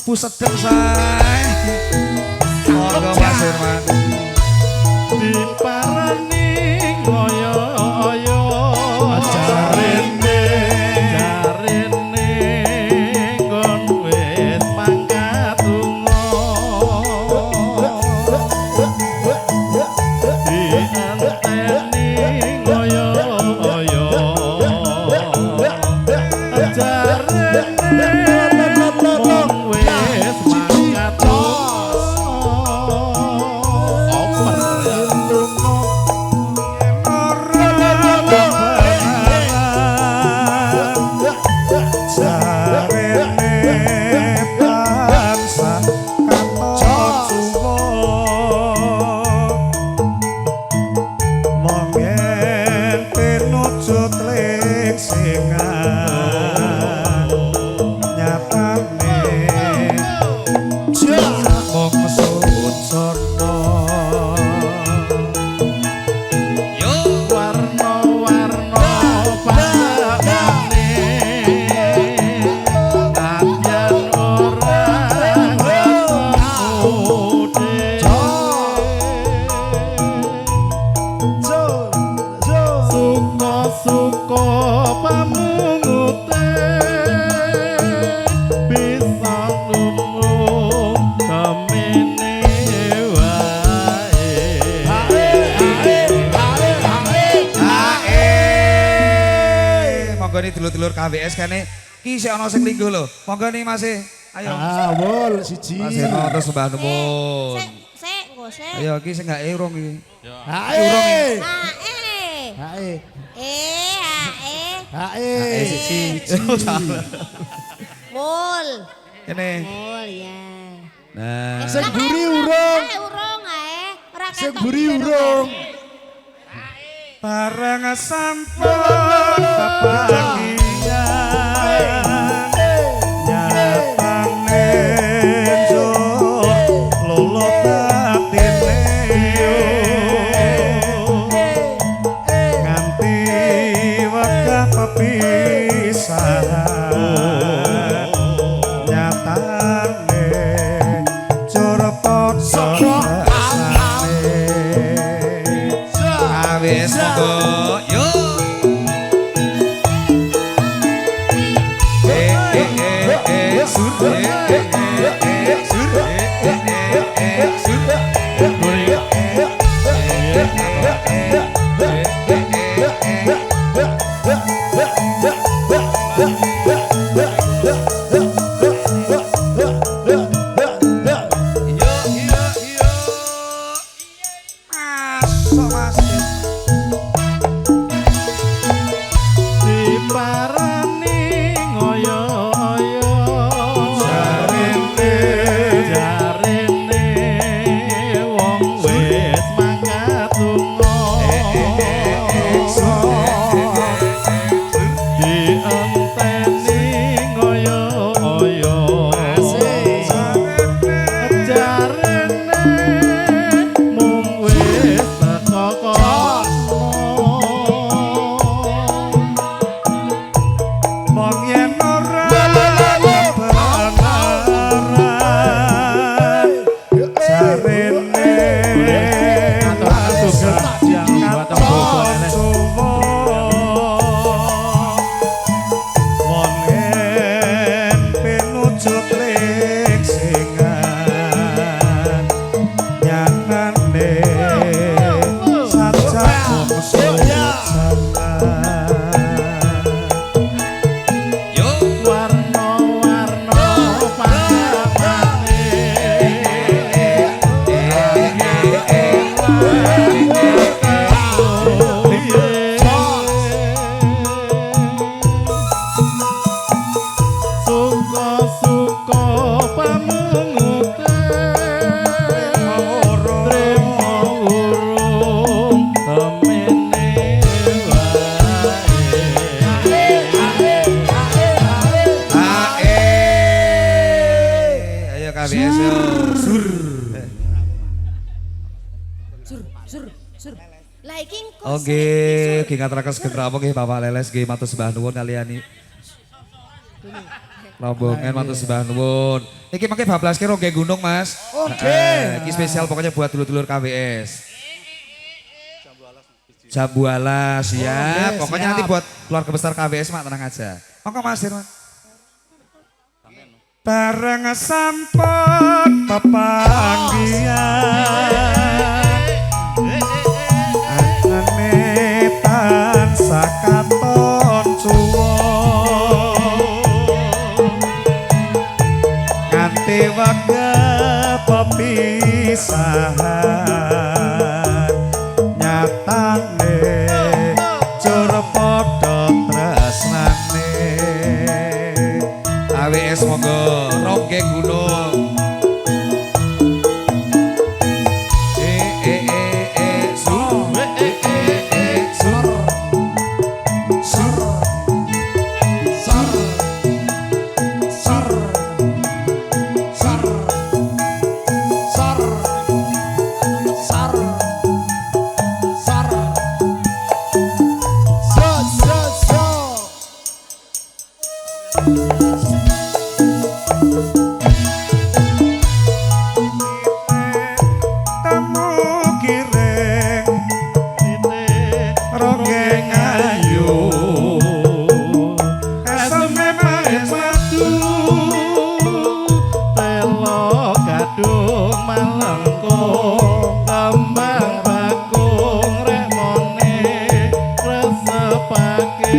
sepuh sedeng say. Monggo Mas Herman. Diparani ngoyo-oyo jarene kon wis mangkat lunga dianteni ngoyo-oyo jarene mong wis mangkat dulur-dulur KWS kene ki sik ana sing linggo lho. Monggo nih Mas. Ayo. Ah, wol siji. Mas Eno terus Mbah Nuwun. Sik, nggo sik. Ayo ki sing gak urung iki. Hae. Hae. Hae. Hae. Hae. Siji. Mul. Kene. Mul ya. Nah. Sing buri urung. Urung ae. Ora Sing buri urung. Barang sampun kebahagiaan nyatane njur lolo batine nganti wekah pepisahan nyatane njur padha wis monggo yuk sur Oke, ngaturaken sugeng rawuh nggih Bapak Leles nggih matur sembah nuwun kaliyan Rombongan matur sembah nuwun. Iki mangke bablaske ro nggih gunung, Mas. Oke. Iki spesial pokoknya buat dulur-dulur KWS. Jambuala siap. Oke, Pokoknya siap. nanti buat keluarga besar KWS mak tenang aja. Monggo Mas Irwan. Bareng sampun pepanggihan Anane tansah katon suwung nganti wektu pepisahan nyatane jur padha tresnane AWS monggo roge gunung sur sur sur sur sur tamu kireng roge ngayu eseme maes watu telo kadung malengkung kembang bakung remone resepake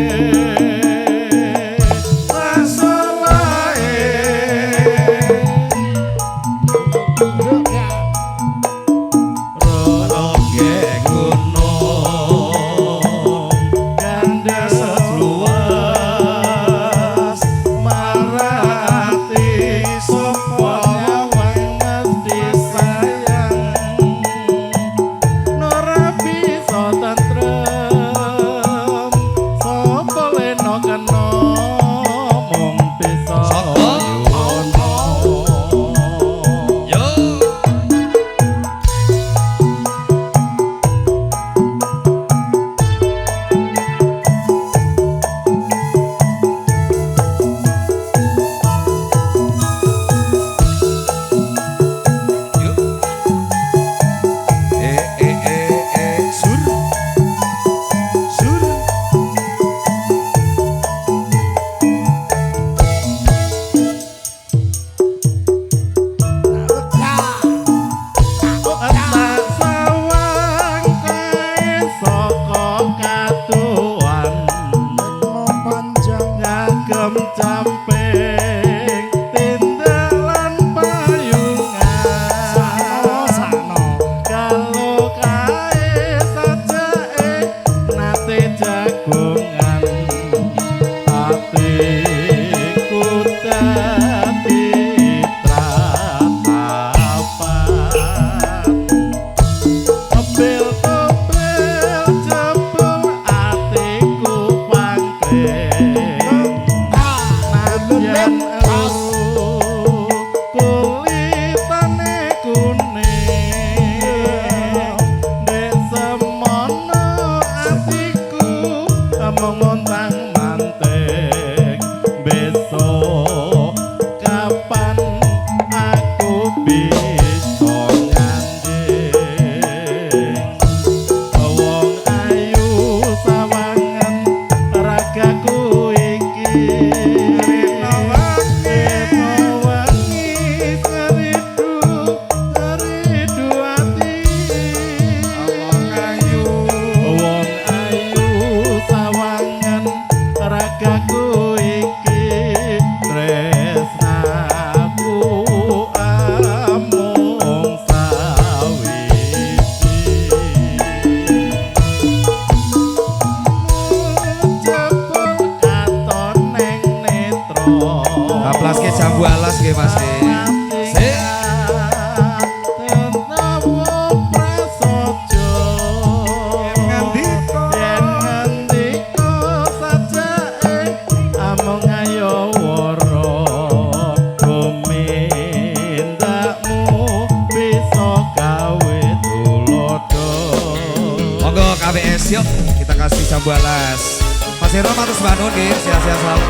KWS yuk kita kasih jambu alas. Mas Hero matur sembah nuwun nggih, sehat-sehat selalu.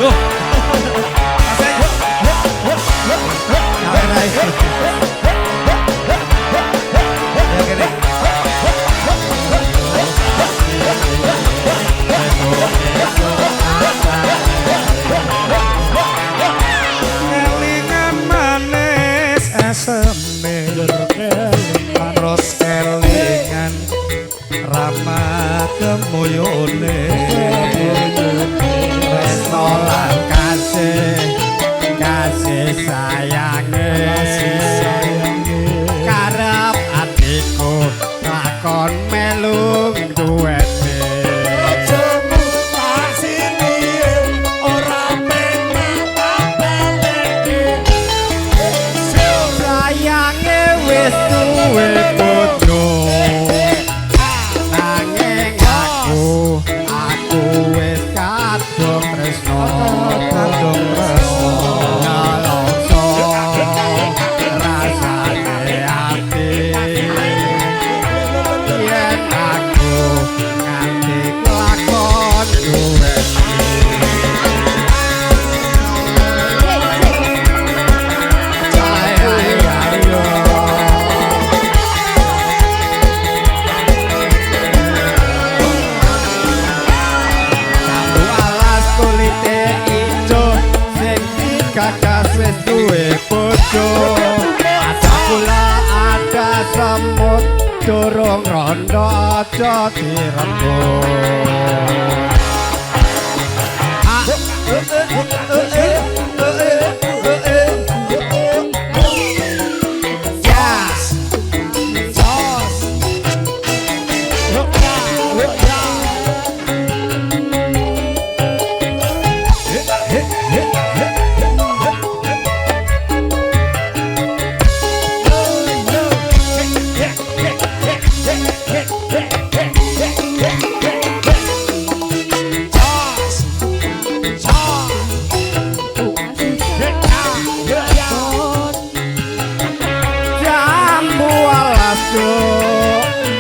Duh. Ya gini. Kelingan manis aseme terus kelingan ramah kemuyune Tresno lan kasih sayange karep atiku lakon melu duwene sayange wis duwe bojo nanging aku wis kadung tresno kadung tresno nalongso rasane ati yen aku nganti lakon duweni Kakas wis duwe bojo ada kula ada semut durung rondo aja dirembuk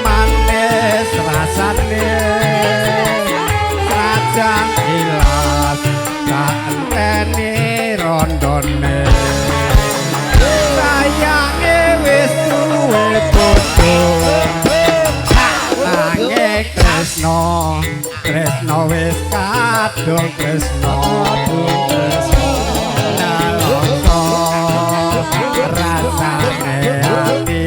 manis rasane sajang ilas tak enteni rondone sayange wis duwe bojo nanging tresno wis kadung tresno nalongso rasane ati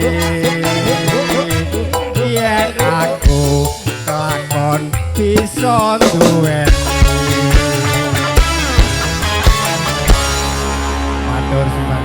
yen aku kelakon bisa duweni matur sembah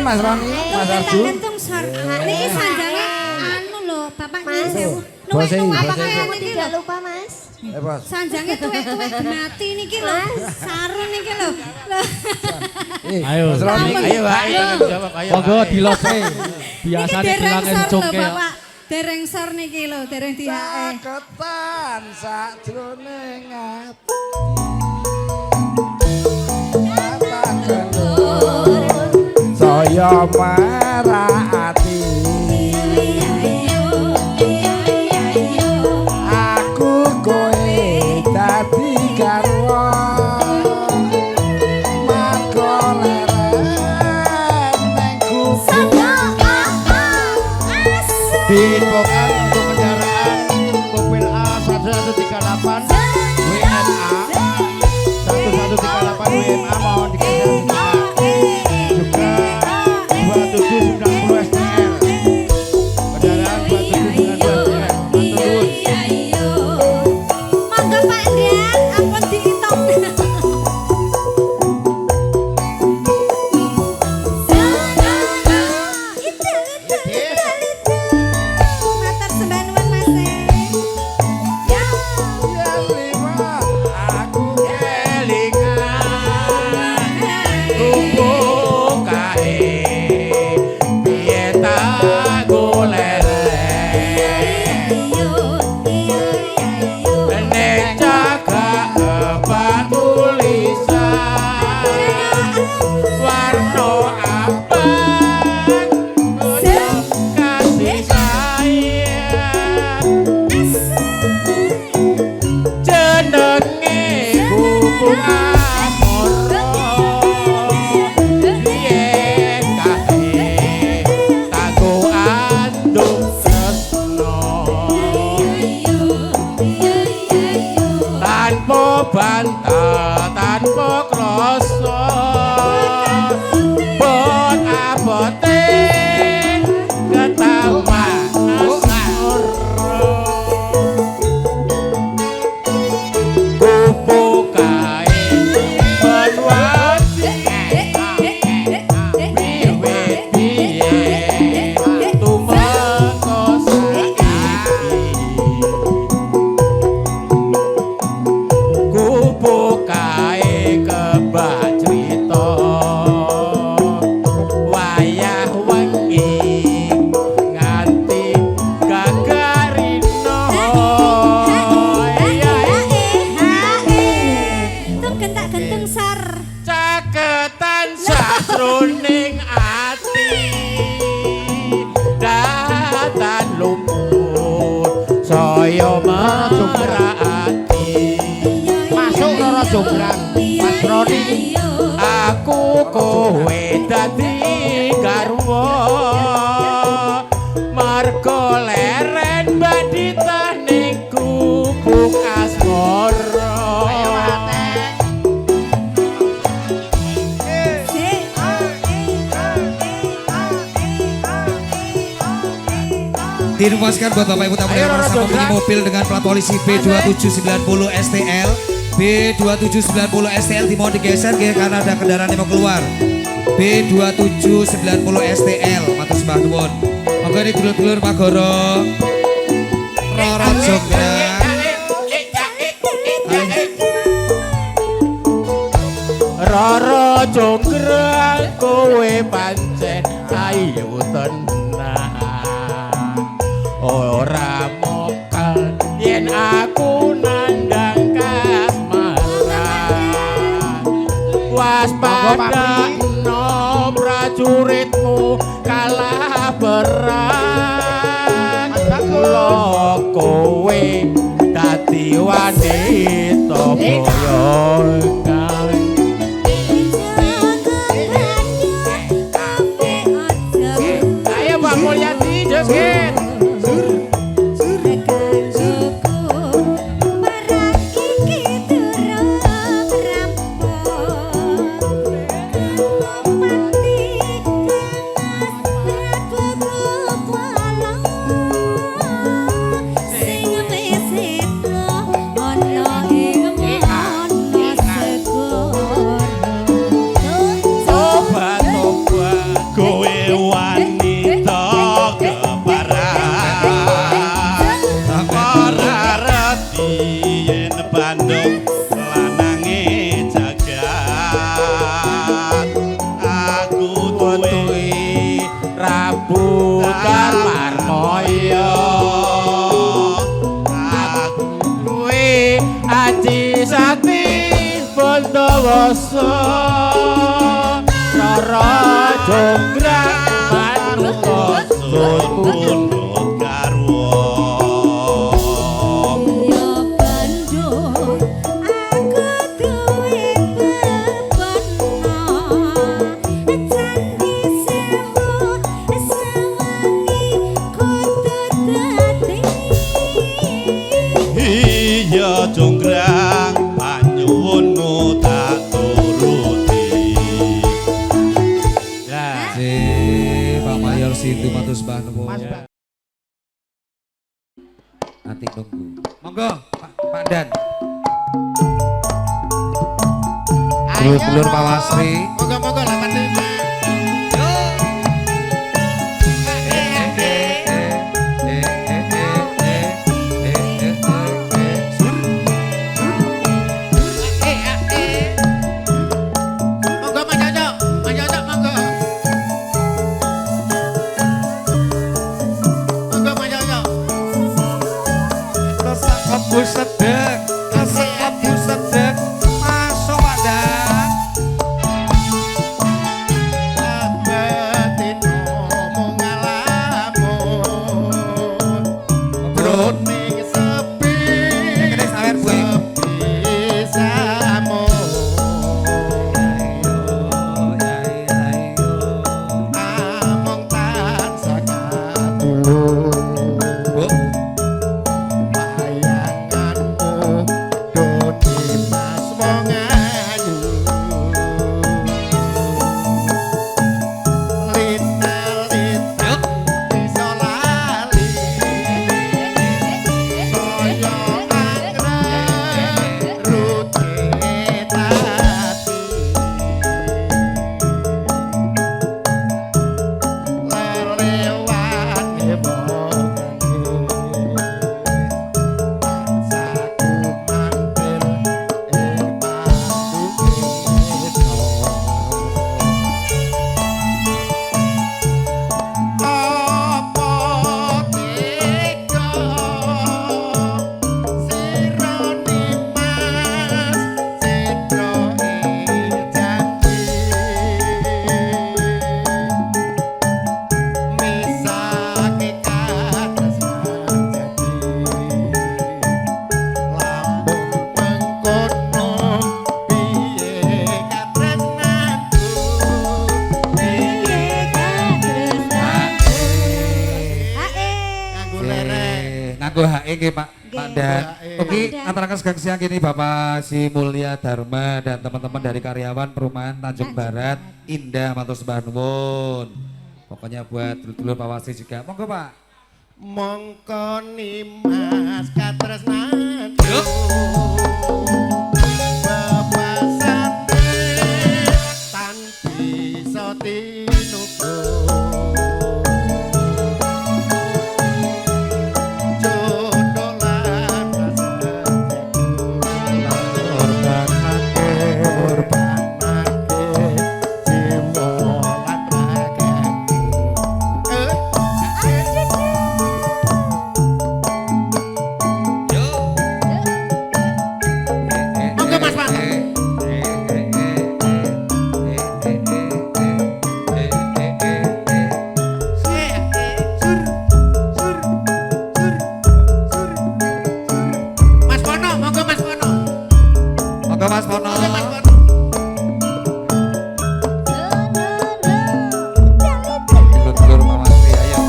Mas Roni, Mas Arjun. Gantung sar. Niki sanjange anu lho, Bapak nyuwun Mas. sewu. Bos e, Apa bos e. kamu tidak lupa, Mas? Bos. Sanjange tuwek-tuwek mati niki lho. Sarun niki lho. Loh. Ayo. Mas Roni. Ayo, Pak. Ayo jawab, ayo. Monggo Pak. dilose. Niki Biasane dereng tulang sor lho, encungke. Bapak. Dereng sor niki lho, dereng dihae. Ketan sakjroning ati. Saya marati. Aku kowe dadi garwa. Mako leren ning Diinfokan untuk kendaraan mobil A 1138 WMA 1138 WMA mohon digeser juga 2790 STL kendaraan 2790 STL Monggo Pak Ndian, ampun diitung. Matur sembah nuwun Mas. Ya. aku kelingan tubuh kae piye tak golek nek jaga apa tulisan warna abang kasih sayang jenenge gubuk amoro piye kae kanggo andung tresno tanpa bantah tanpa krasa bot abote ketawa asmara kupu kae benwati wiwit piye tumeka saiki kupu kae kebak crita wayah wengi nganti gagarino Tugen tak gentung sar. caketan sajroning ati datan lumut saya merati masuk Roro Jonggrang. Mas Roni. aku kowe dadi garwa marga leren badita ning gubuk asmara Diinformasikan buat Bapak Ibu tamu yang bersama punya mobil dengan plat polisi B2790 STL. B2790 STL dimohon digeser karena ada kendaraan yang mau keluar. B2790 STL, matur sembah nuwun. Monggo ini dulur-dulur Magoro. Roro Jonggrang. Roro Jonggrang kowe pancen ayu tenan ora mokal yen aku nandang kasmaran waspada no prajuritmu kalah perang kula kowe dadi wanita boyongan ayo Pak Mulyadi joget Sing wis seto ana ing yen Bandung lanange jagat aku duwe rambutan marmoyo aku duwe aji sakti Bondowoso Rara jonggrang manungsa sun Garwo Ya Bandung aku duwe bebenah candi sewu sewangi kudu dadi iya jonggrang panyuwunmu tak turuti Si Pak Mayor Sintu matur sembah nuwun. Nanti nunggu. Monggo Pak Dan. Dulur-dulur Pak Wasri. Moga-moga lapan lima. Moga Mas Jojo, Mas Jojo moga. Moga Mas Jojo. Resep abu sedek, resep abu sedek. Masuk Pak Dan. Abadin ngomong ngalamun. Brun. Ning sepi. Kene sawer kuwi. Bisamu among tansah kabul Bu. bayanganmu dodi mas wong ayu lita-lita bisa lali kaya anggrek ruti tati lelewat ebongange bangsaku mantil ing paduke apa tega sironi mas cedro janji misake katresnan jadi lambung mengkono piye katresnanku piye katresnanku nganggo lereng Nganggo HE nggih Pak Dan. HE. Oke, Pak Dan. aturaken sedang siang ini Bapak Si Mulya Dharma dan teman-teman dari karyawan perumahan Tanjung Barat. Indah matur sembah nuwun. Pokoknya buat dulur-dulur Pak Wasri juga. Monggo Pak. mongko nimas katresnanku bebasane tan bisa tinuku jodoh lan korbanake jiwa lan ragaku Monggo Mas Pak. Mas Pono, monggo Mas Pono. Monggo Mas Pono. Monggo Mas Pono. Dulur-dulur Pak Wasri ayo.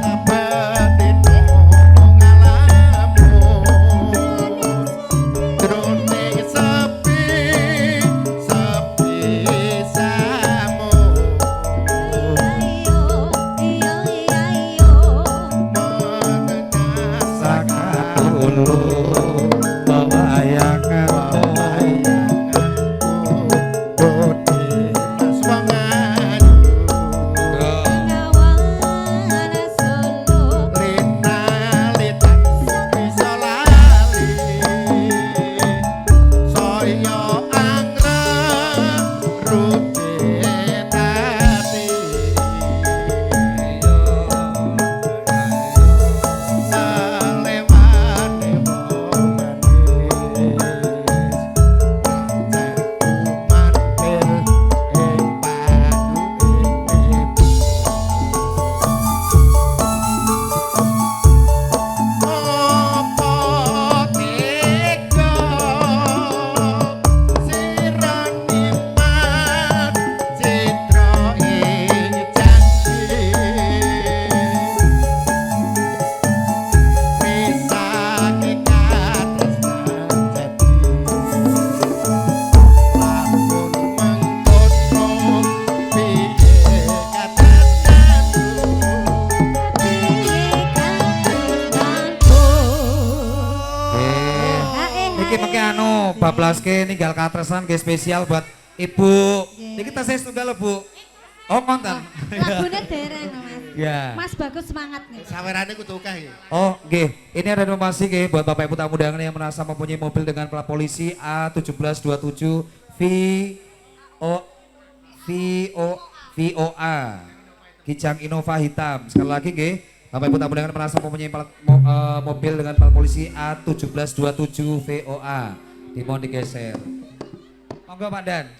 Abadin ngomong ngalamun. Jroning sepi, sepi samu. Niki mengke anu bablaske ninggal katresan nggih spesial buat Ibu. Niki tasih tunggal lho, Bu. Oh, konten. Lagune dereng Mas. Ya. Mas bagus semangat nih. Sawerane kudu akeh. Oh, nggih. Ini ada informasi nggih buat Bapak Ibu tamu undangan yang merasa mempunyai mobil dengan plat polisi A1727 VOA Kijang Innova hitam. Sekali lagi nggih, Bapak Ibu tamu undangan merasa mempunyai mobil dengan plat polisi A1727 VOA. Dimohon digeser. Monggo Pak Dan.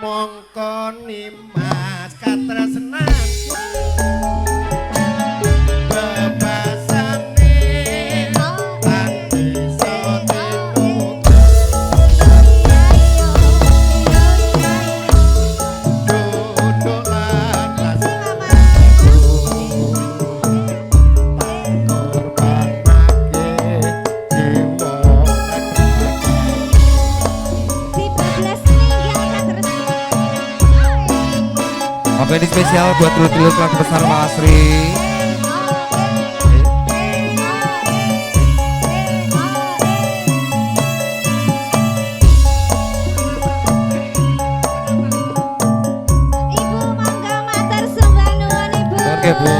Mongko nimas katresnan bebasane lan bisa ditemukan duduk lantas Oke, ini spesial buat dulur-dulur keluarga besar Pak Asri. Ibu mangga matur sembah nuwun Ibu. Oke, Bu.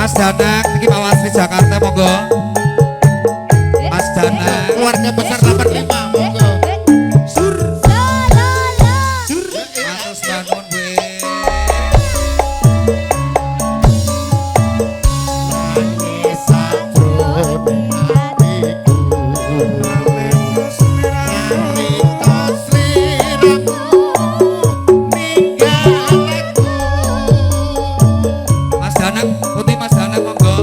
Mas Danang, iki Pak Wasri Jakarta monggo. Mas Danang, keluarga besar 85 monggo. Matus bangun we. Mas Danang, putih Mas Danang monggo.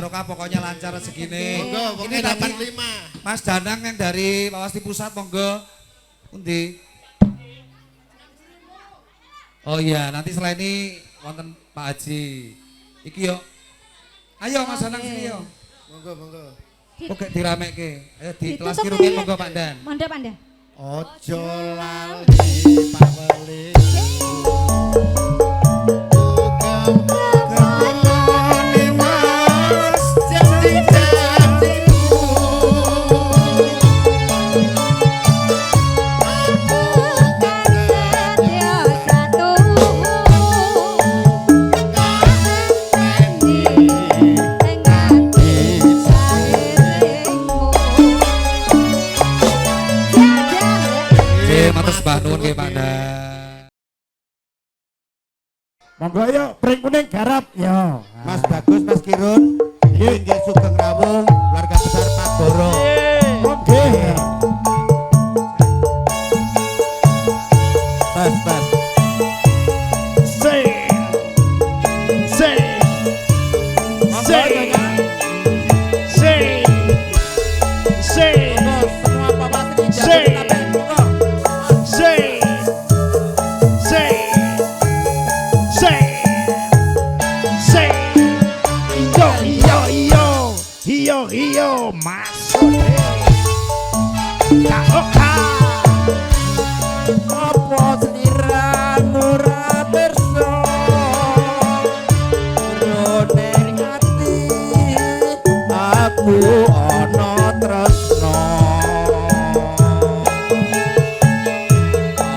barokah pokoknya lancar segini. Monggo, Ini tadi 85. Mas Danang yang dari Bawaslu Pusat monggo. Pundi? Oh iya, nanti setelah ini wonten Pak Haji. Iki yo. Ayo Mas Danang sini yo. Monggo, monggo. Oke diramekke. Ayo di kelas Ditutup kirumin nih. monggo Pak Dan. Mandap Anda. Ojo lali paweli. Matur sembah nuwun nggih Pak Dan. Monggo ayo pring kuning garap yo. Mas Bagus, Mas Kirun, Nggih Sugeng Rawuh, keluarga besar Pak Goro. Oke. Pas, pas. Say. Say. Say. Say. Say. Semua bapak Say. Say. Say. Say. Say. Iyo iyo iyo. Iyo iyo masuk. Oka. Apa seliramu ra pirsa Roning ati aku ana tresno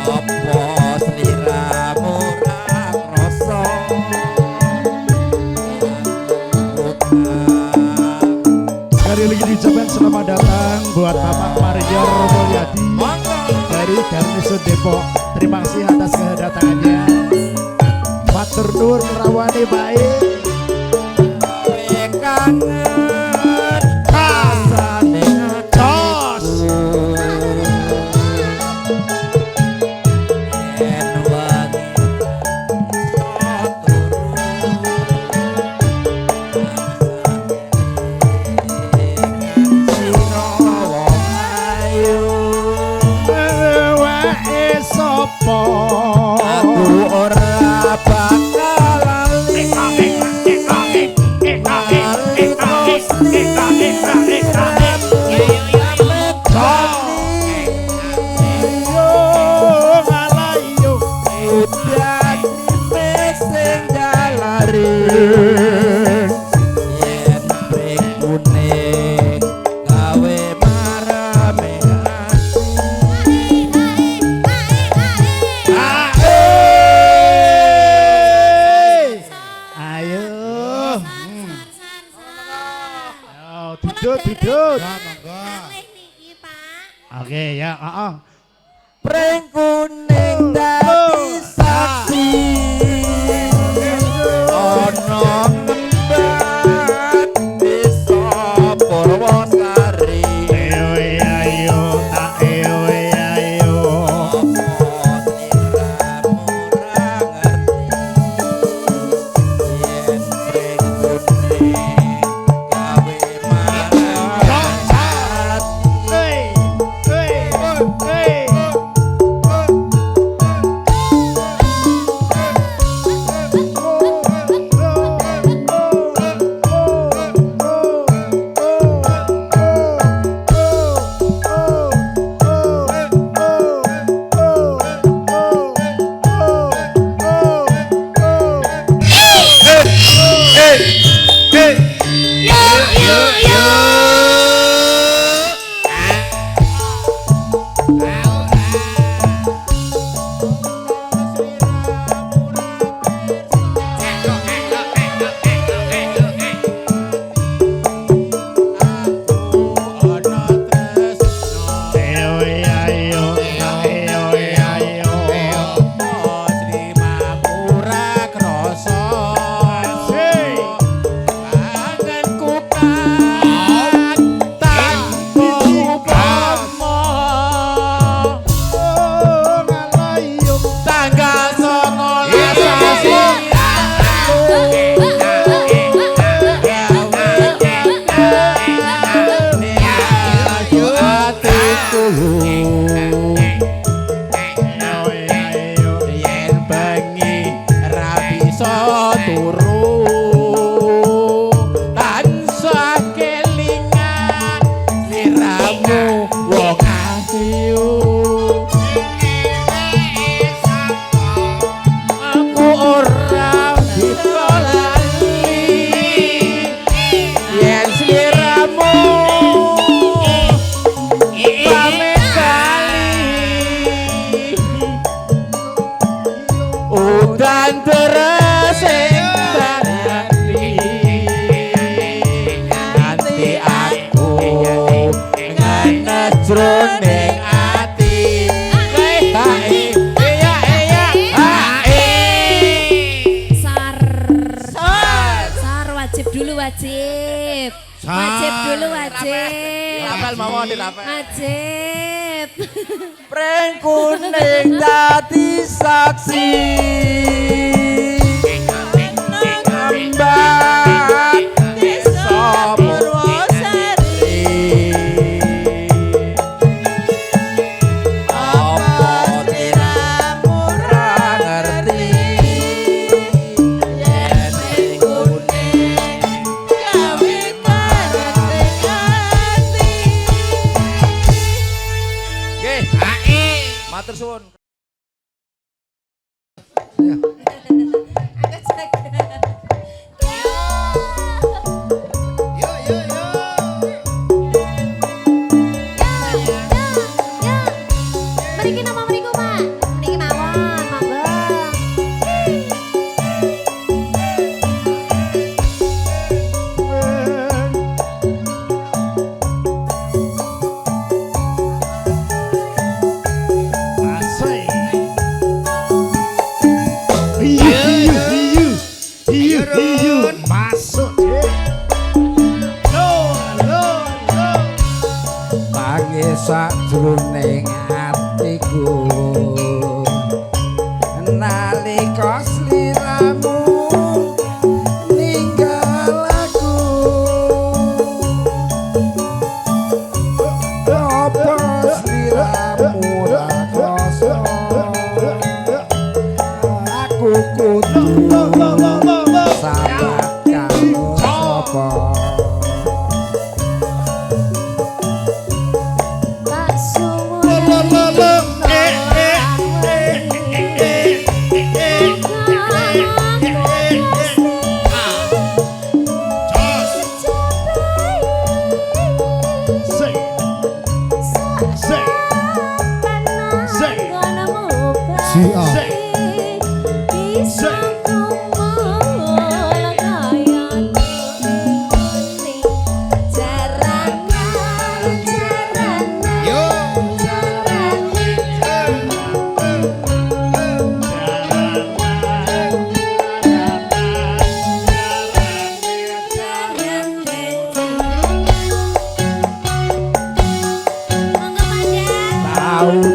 Apa seliramu ra krasa Sekali lagi diucapkan selamat datang buat Bapak Mario Mulyadi dari Garnisun Depok. Terima kasih atas kedatangannya. Matur nuwun rawani baik. kangen rasane Jos. yen wangi Wae sapa? aku ora bakal lali sing jalari yen pring kuning gawe marame Ayo. Duduk, duduk. Oke ya, pring kuning dadi saksi ana ngemban desa Purwosari Ayo, ayo, ayo, ayo. Hey, hey, hey. dan terus sing barani nganti aku ngenejroning ati Sar wajib dulu wajib. Wajib dulu wajib. Rapel mawon dirapel. Wajib. Pring kuning dadi saksi ambat desa Purwosari apa tiramu ora ngerti yen pring kuning gawe marang ati nggih matur suwun. Mriki napa mriku, Pak? Mriki mawon, monggo. Asik. Hiu, masuk. Tangi sakjroning atiku nalika sliramu ninggal aku apa sliramu ora krasa aku kudu sabar karo sapa Pak Suwun.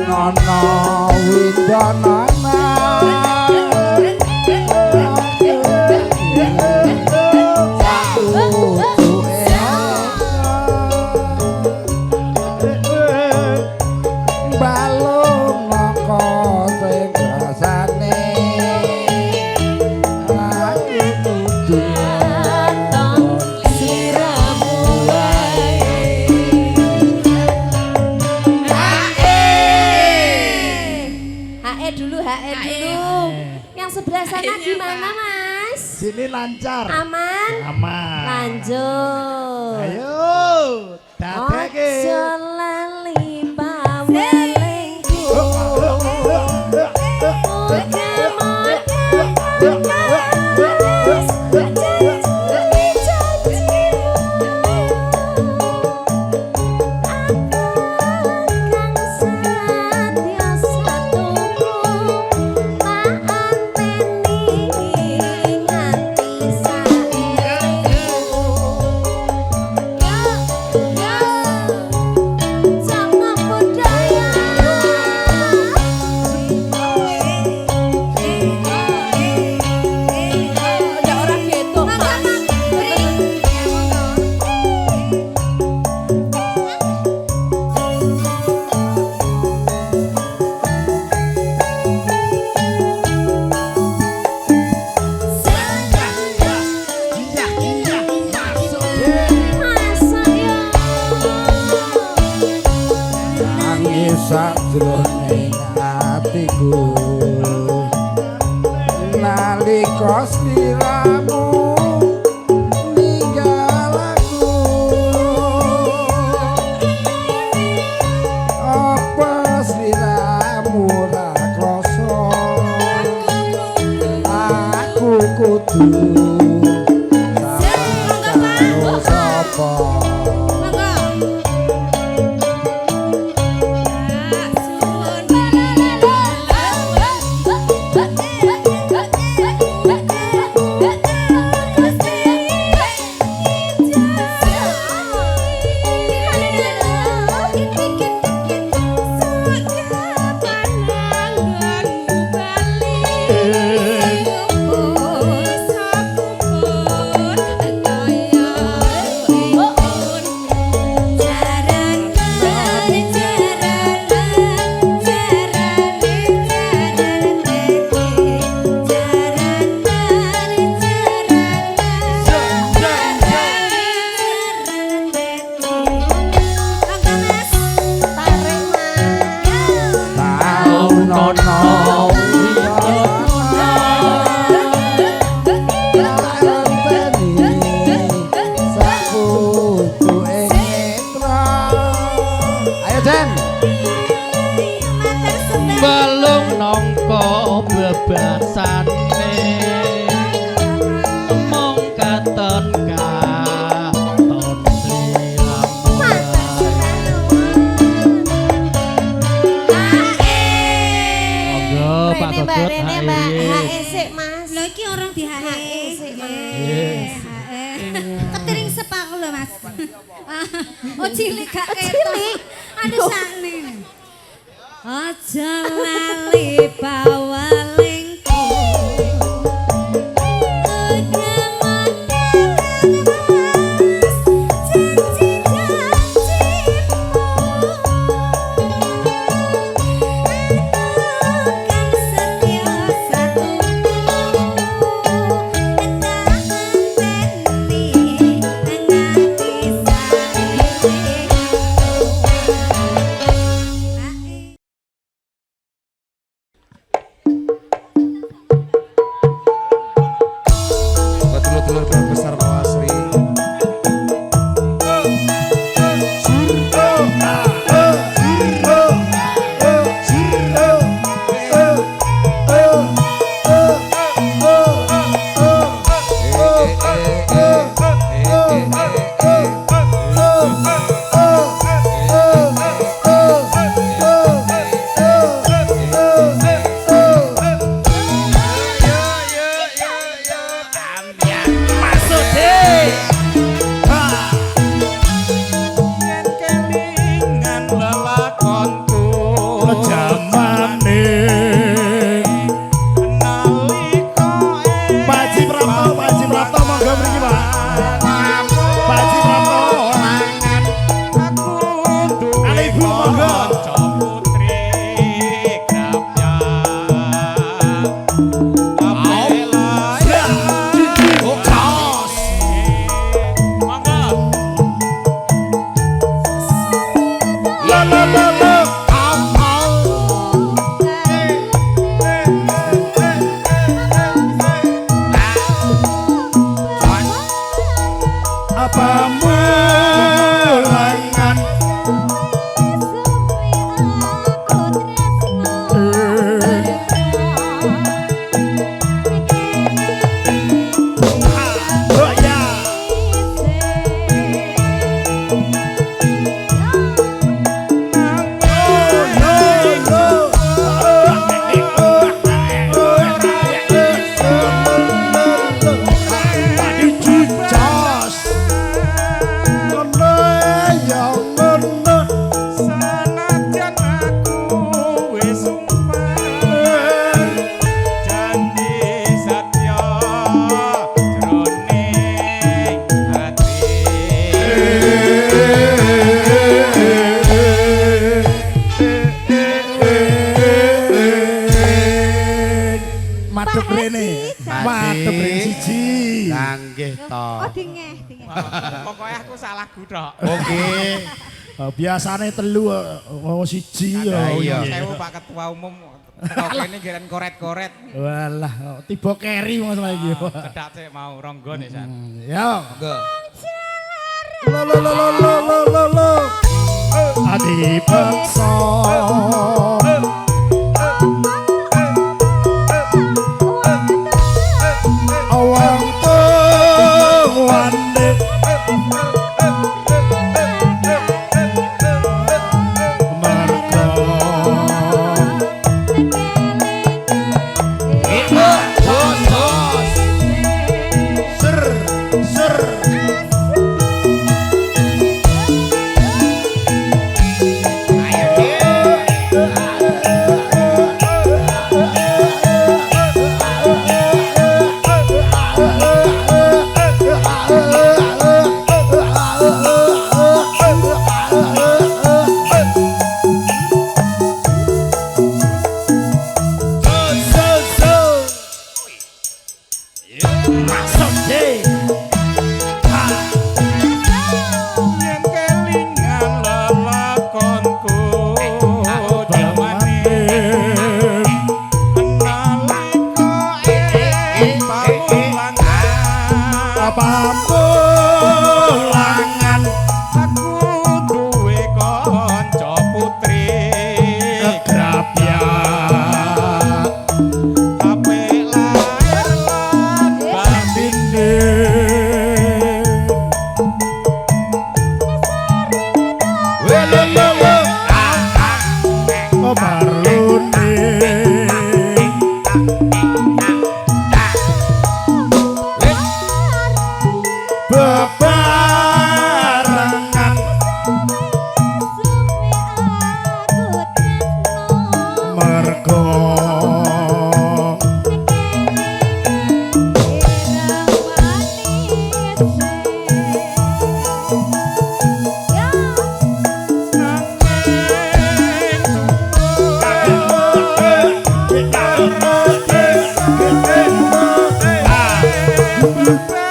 Nono windanana balung moko sing rasane aku kudu HE dulu. Yang sebelah sana gimana, Mas? sini lancar Aman? aman Lanjut. ayo dadeke Ojo lali pawelingku. sakjroning atiku nalika sliramu ninggal aku apa sliramu ora krasa kudu Monggo, Pak. sapa Monggo. Ayo Den. balung nangka bebasane mong katon katon monggo Pak Gogot sik Mas. Lho iki orang di HE sik Mas. Ketering sepak lho Mas. Oh cilik gak ketok. Aduh sakne. Aja lali bawalingku. Buat dulur-dulur keluarga besar Mawasri. Jamane Pak Haji Prapto monggo mriki Pak. Pak Haji Prapto. Ale Ibu monggo. Apa mulangan oh ya madhep rene. Madhep rene siji. Nggih to. Oh dingeh. pokoknya aku salah gudok Oke. Biasane telu siji ya. Iya. sewu Pak Ketua Umum kok kene giran koret-koret Walah, tiba keri Mas lagi. cedak sik mau ronggo nih San Ya. Monggo. Lo. Adi paksa. pamulangan aku duwe kanca putri grapya ape lair lan batine welele oh marlune bebarengan mergo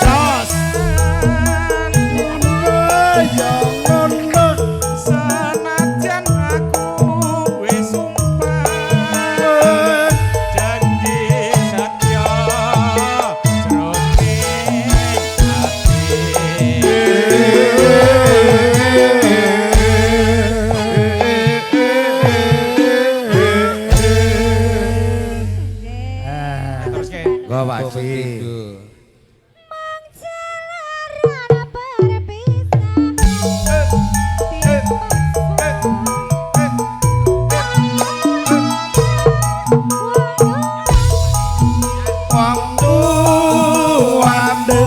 jos ya ngono senajan aku wis sumpah janji satya jroning ati terus ke Go Waji. wong tuwande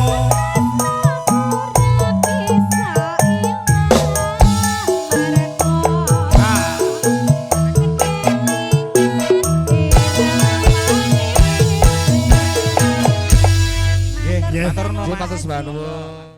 nggih matur nuwun Matur sembah nuwun.